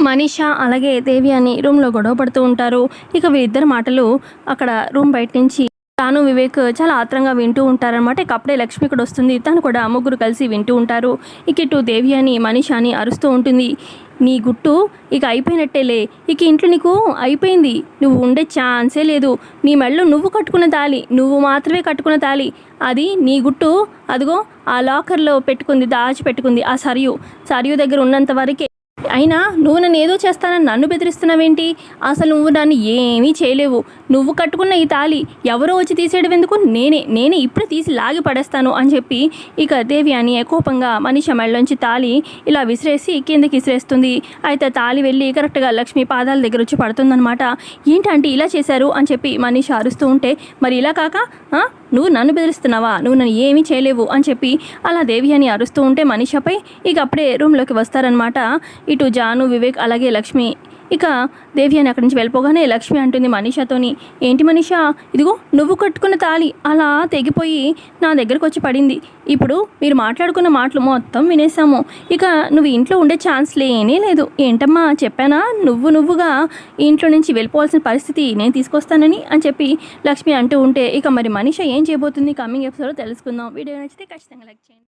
మనీష అలాగే దేవి అని రూమ్లో గొడవ పడుతూ ఉంటారు. ఇక వీరిద్దరి మాటలు అక్కడ రూమ్ బయట నుంచి తాను వివేక్ చాలా ఆత్రంగా వింటూ ఉంటారనమాట. ఇక అప్పుడే లక్ష్మి కూడా వస్తుంది. తను కూడా ముగ్గురు కలిసి వింటూ ఉంటారు. ఇక ఇటు దేవి అని మనీష అని అరుస్తూ ఉంటుంది. నీ గుట్టు ఇక అయిపోయినట్టేలే, ఇక ఇంట్లో నీకు అయిపోయింది, నువ్వు ఉండే ఛాన్సే లేదు. నీ మెడలో నువ్వు కట్టుకున్న తాళి, నువ్వు మాత్రమే కట్టుకున్న తాళి, అది నీ గుట్టు అదిగో ఆ లాకర్లో పెట్టుకుంది, దాచిపెట్టుకుంది ఆ సరియు దగ్గర ఉన్నంత వరకే. అయినా నువ్వు నన్ను ఏదో చేస్తానని నన్ను బెదిరిస్తున్నావేంటి? అసలు నువ్వు నన్ను ఏమీ చేయలేవు. నువ్వు కట్టుకున్న ఈ తాళి ఎవరో వచ్చి తీసేయడం ఎందుకు? నేనే ఇప్పుడే తీసి లాగి పడేస్తాను అని చెప్పి ఇక దేవి అని కోపంగా మనీష మెడలోంచి తాళి ఇలా విసిరేసి కిందకి విసిరేస్తుంది. అయితే తాళి వెళ్ళి కరెక్ట్గా లక్ష్మి పాదాల దగ్గర వచ్చి పడుతుందనమాట. ఏంటంటే ఇలా చేశారు అని చెప్పి మనీష అరుస్తూ ఉంటే, మరి ఇలా కాక నువ్వు నన్ను బెదిరిస్తున్నావా, నువ్వు నన్ను ఏమీ చేయలేవు అని చెప్పి అలా దేవి అని అరుస్తూ ఉంటే మనీషపై ఇక అప్పుడే రూమ్లోకి వస్తారనమాట ఇటు జాను, వివేక్ అలాగే లక్ష్మి. ఇక దేవి అని అక్కడి నుంచి వెళ్ళిపోగానే లక్ష్మి అంటుంది మనీషతోని, ఏంటి మనీష, ఇదిగో నువ్వు కట్టుకున్న తాళి అలా తెగిపోయి నా దగ్గరకు వచ్చి పడింది. ఇప్పుడు మీరు మాట్లాడుకున్న మాటలు మొత్తం వినేసాము. ఇక నువ్వు ఇంట్లో ఉండే ఛాన్స్ లేనే లేదు. ఏంటమ్మా చెప్పానా, నువ్వుగా ఇంట్లో నుంచి వెళ్ళిపోవాల్సిన పరిస్థితి నేను తీసుకొస్తానని అని చెప్పి లక్ష్మి అంటూ ఉంటే, ఇక మరి మనీష ఏం చేయబోతుంది కమింగ్ ఎపిసోడ్లో తెలుసుకుందాం. వీడియో నచ్చితే ఖచ్చితంగా లైక్ చేయండి.